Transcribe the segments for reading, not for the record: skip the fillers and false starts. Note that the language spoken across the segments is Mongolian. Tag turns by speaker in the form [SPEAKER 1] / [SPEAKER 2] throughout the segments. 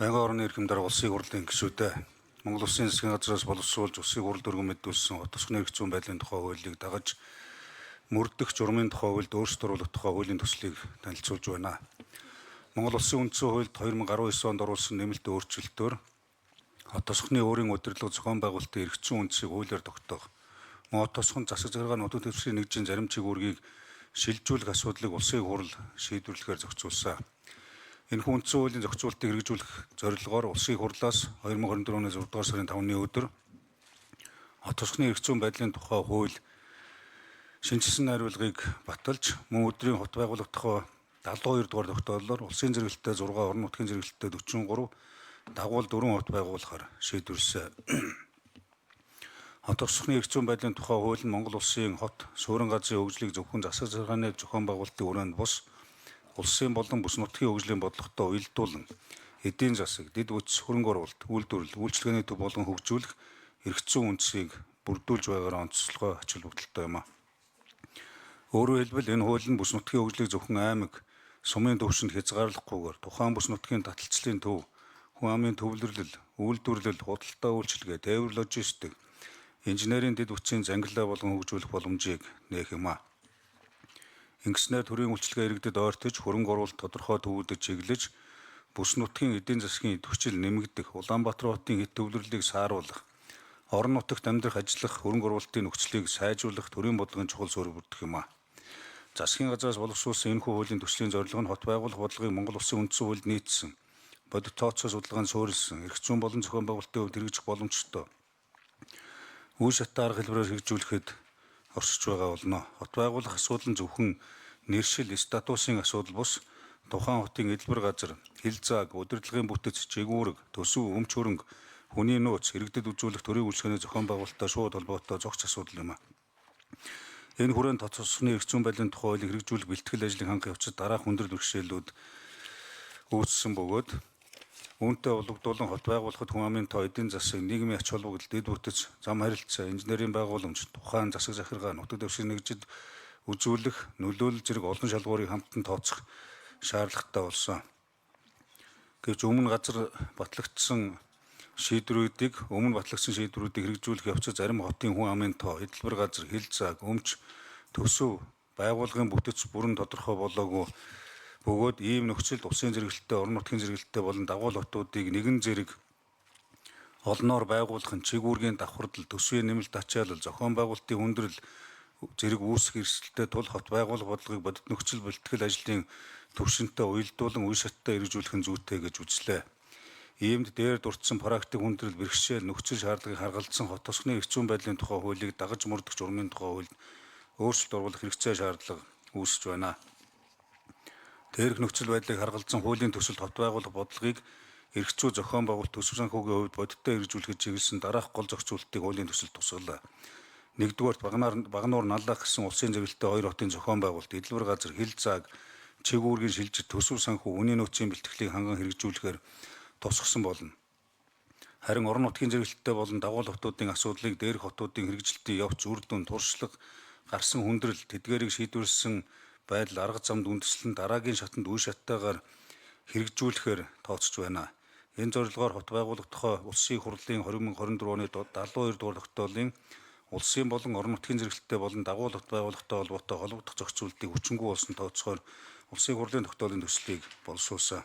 [SPEAKER 1] Байнгын орны эрхэмдэр улсын хурлын гишүүдээ Монгол Улсын засгийн газраас боловсруулж улсын хурл дүргэн мэдүүлсэн хот тосгоны эрх зүйн байдлын тухай хуулийг дагаж мөрдөх журмын тухай хуульд өөрчлөлт оруулах тухай хуулийн төслийг танилцуулж байна. Монгол Улсын үндсэн хуульд 2019 онд оруулсан нэмэлт өөрчлөлтөөр хот тосгоны өөрийн удирдлага зохион байгуулалтын эрх зүйн үндсийг хуулиар тогтоох, мөн хот тосгонд засаг захиргаа нутаг дэвсгэрийн нэгжийн зарим чигүүргийг шилжүүлэх асуудлыг улсын хурл шийдвэрлэхээр зохицуулсан. Энэхүү үндсэн хуулийн зохицуултыг хэрэгжүүлэх зорилгоор улсын хурлаас 2024 оны 6 дугаар сарын 5-ны өдөр хот тосгоны эрх зүйн байдлын тухай хууль шинжилсэн найруулгыг баталж, мөн өдрийн хот байгуулах тухай 72 дугаар тогтооллоор улсын зэрэгэлдээ 6, орон нутгийн зэрэгэлдээ 43, дагуул 4 хот байгуулахаар шийдвэрлэсэн. Хот тосгоны эрх зүйн байдлын тухай хууль нь Монгол Улсын хот суурин газрын хөгжлийг зөвхөн засаг захиргааны зохион байгуулалтын өрөөнд бус улсын болон бүс нутгийн хөгжлийн бодлоготой уялдуулан эдийн засаг, дэд бүтц, хөрөнгө оруулалт, үйлдвэрлэл, үйлчлэгээний төв болон хөгжүүлэх эрх зүйн үндсийг бүрдүүлж байгаагаар онцлогоо ач холбогдолтой юм а. Өөрөөр хэлбэл энэ хууль нь бүс нутгийн хөгжлийг зөвхөн аймаг, сумын төвшөнд хязгаарлахгүйгээр тухайн бүс нутгийн таталцлын төв, хүн амын төвлөрлөл, үйлдвэрлэл, худалдаа үйлчилгээ, тээвэр логистик, инженерийн дэд бүтцийн зангилаа болгон хөгжүүлэх боломжийг нээх юм а. Ингэснээр төрийн үйлчилгээ иргэдэд ойртож, хөрөнгө оруулалт тодорхой төвүүдэд чиглэж, бүс нутгийн эдийн засгийн түвшил нэмэгдэх, Улаанбаатар хотын хэт төвлөрлөлийг сааруулах, орон нутагт амьдрах, ажиллах, хөрөнгө оруулалтын нөхцөлийг сайжруулах төрийн бодлогын чухал суурь бүрдэх юм а. Засгийн газраас боловсруулсан энэхүү хуулийн төслийн зорилго нь хот байгуулах бодлогыг Монгол Улсын үндсэн хуульд нийцсэн, бодит тооцоо судалгаанд суурилсан, эрх зүйн болон зохион байгуулалтын хувьд хэрэгжих боломжтой үе шаттай арга хэлбэрээр хэрэгжүүлэхэд оршиж байгаа болно. Хот байгуулах асуудал нь зөвхөн нэршил, статусын асуудал бус тухайн хотын эдэлбэр газар, хил зааг, удирдлагын бүтэц, жигүүрэг, төсөв, өмч хөрөнгө, хүний нөөц, иргэдэд үзүүлэх төрийн үйлчлэгээний зохион байгуулалттай шууд холбоотой зохиц асуудал юм а. Энэ хүрээнд хот тосгоны эрх зүйн байдлын тухай хуулийг хэрэгжүүлэх бэлтгэл ажлыг хангах явцад дараах хүндрэл бэрхшээлүүд үүссэн бөгөөд үүнтэй холбогдуулан хот байгуулахад хүн амын тоо, эдийн засаг, нийгмийн ач холбогдол, дэд бүтц, зам харилцаа, инженерийн байгууламж, тухайн засаг захиргаа, нутаг дэвсгэрийн нэгжид үзүүлэх, нөлөөлөл зэрэг олон шалгуурыг хамтан тооцох шаардлагатай болсон. Гэвч өмнө батлагдсан шийдвэрүүдийг хэрэгжүүлэх явцад зарим хотын хүн амын тоо, эдэлбэр газар, хил зааг, өмч, төсөв, байгууллагын бүтэц бүрэн тодорхой болоогүй бөгөөд ийм нөхцөлд улсын зэрэгэлттэй, орон нутгийн зэрэгэлттэй болон дагуул хотуудыг нэгэн зэрэг олноор байгуулах нь чигүүргийн давхардал, төсвийн нэмэлт ачаалал, зохион байгуулалтын хүндрэл зэрэг үүсэх эрсдэлтэй тул хот байгуулах бодлогыг бодит нөхцөл бэлтгэл ажлын түвшинтэй уялдуулан үе шаттай хэрэгжүүлэх нь зүйтэй гэж үзлээ. Иймд дээр дурдсан практик хүндрэл, бэрхшээл, нөхцөл шаардлагыг харгалзсан хот тосгоны эрх зүйн байдлын тухай хуулийг дагаж мөрдөх журмын тухай хуульд өөрчлөлт оруулах хэрэгцээ шаардлага үүсэж байна. Дээрх нөхцөл байдлыг харгалзсан хуулийн төсөлд хот байгуулах бодлогыг эрх зүй зохион байгуулалт төсөв санхүүгийн хувьд бодиттой хэрэгжүүлэхэд чиглэсэн дараах гол зохицуултыг хуулийн төсөлд тусгалаа. Нэгдүгээрт Багнуур Наллах гэсэн улсын зэрэгэлдээ 2 хотын зохион байгуулалт, эдэлбэр газар, хил зааг, чигүүргийн шилжит, төсөв санхүү, үнийн нөөцийн бэлтгэлийг ханган хэрэгжүүлэхээр тусгасан болно. Харин орон нутгийн зэрэгэлдээ болон дагуул хотуудын асуудлыг дээрх хотуудын хэрэгжилтийн явц, үр дүн, туршлага, гарсан хүндрэл, тэдгээрийг шийдвэрлсэн байдал, арга замд үндэслэн дараагийн шатанд үе шаттайгаар хэрэгжүүлэхээр тооцож байна. Энэ зорилгоор хот байгуулах тухай улсын хурлын 2024 оны 72 дугаар тогтоолын улсын болон орон нутгийн зэрэгэлттэй болон дагуул хот байгуулахтай холбоотой холбогдох зохицуултыг хүчингүй болсон тооцоогоор улсын хурлын тогтоолын төслийг боловсруулсан.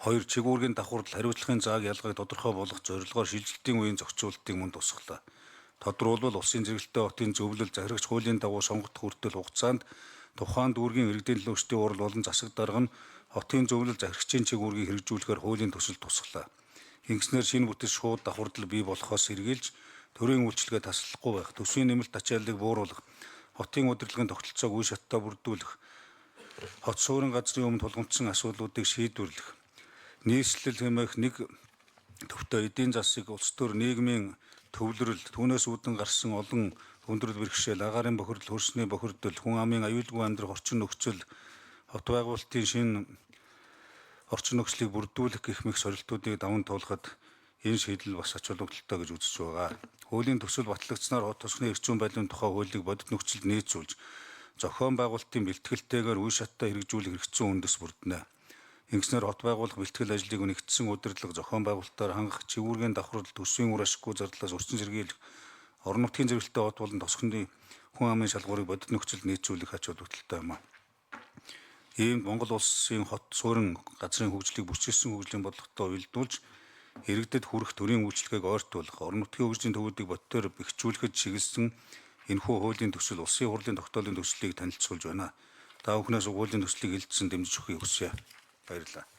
[SPEAKER 1] 2. Чигүүргийн давхардал, хариуцлагын зааг ялгааг тодорхой болгох зорилгоор шилжилтийн үеийн зохицуултыг мөн тусгалаа. Тодорхойлбол улсын зэрэгэлдээ хотын зөвлөл, захирагч хуулийн дагуу сонгогдох хүртэл хугацаанд тухайн дүүргийн иргэдийн төлөөлчдийн урал болон засаг дарга нь хотын зөвлөл, захирагчийн чигүүргийг хэрэгжүүлэхээр хуулийн төсөл тусгалаа. Ингэснээр шинэ бүтэц шууд давхардал бий болохоос эргэлж төрийн үйлчилгээ таслахгүй байх, төсвийн нэмэлт ачааллыг бууруулах, хотын удирдлагын тогтолцоог үе шаттай бүрдүүлэх, хот суурин газрын өмнө тулгамдсан асуудлуудыг шийдвэрлэх, нийслэл хэмээх нэг төвтэй эдийн засаг, улс төр, нийгмийн төвлөрөл, түүнээс үүдэн гарсан олон хүндрэл бэрхшээл, агаарын бохирдол, хөрсний бохирдол, хүн амын аюулгүй амьдрах орчин нөхцөл, хот байгуулалтын шинэ орчин нөхцөлийг бүрдүүлэх гэх мэт сорилтуудыг даван туулахад энэ шийдэл бас ач холбогдолтой гэж үзэж байгаа. Хуулийн төсөл батлагдсанаар хот тосгоны эрх зүйн байдлын тухай хуулийг бодит нөхцөлд нийцүүлж, зохион байгуулалтын бэлтгэлтэйгээр үе шаттай хэрэгжүүлэх хэрэгцээ үндэс бүрдэнэ. Ингэснээр хот байгуулах бэлтгэл ажлыг нэгдсэн удирдлага зохион байгуулалтаар хангах, чивүүргийн давхрал, төсвийн үр ашиггүй зардлаас өрчин сэргийлэх, орон нутгийн зэрэгтэй хот болон тосгоны хүн амын шалгуурыг бодит нөхцөлд нийцүүлэх ач холбогдолтой юм а. Иймд Монгол улсын хот суурин газрын хөгжлийг бүсчилсэн хөгжлийн бодлоготой уялдуулж иргэдэд хүрэх төрийн үйлчлэгийг ойртуулах, орон нутгийн хөгжлийн төвүүдийг бодитоор бэхжүүлэхэд чиглэсэн энэхүү хуулийн төсөл улсын хурлын тогтоолын төслийг танилцуулж байна. Та бүхнээс хуулийн төслийг хилцэн дэмжиж өгөхийг хүсье. Баярлалаа.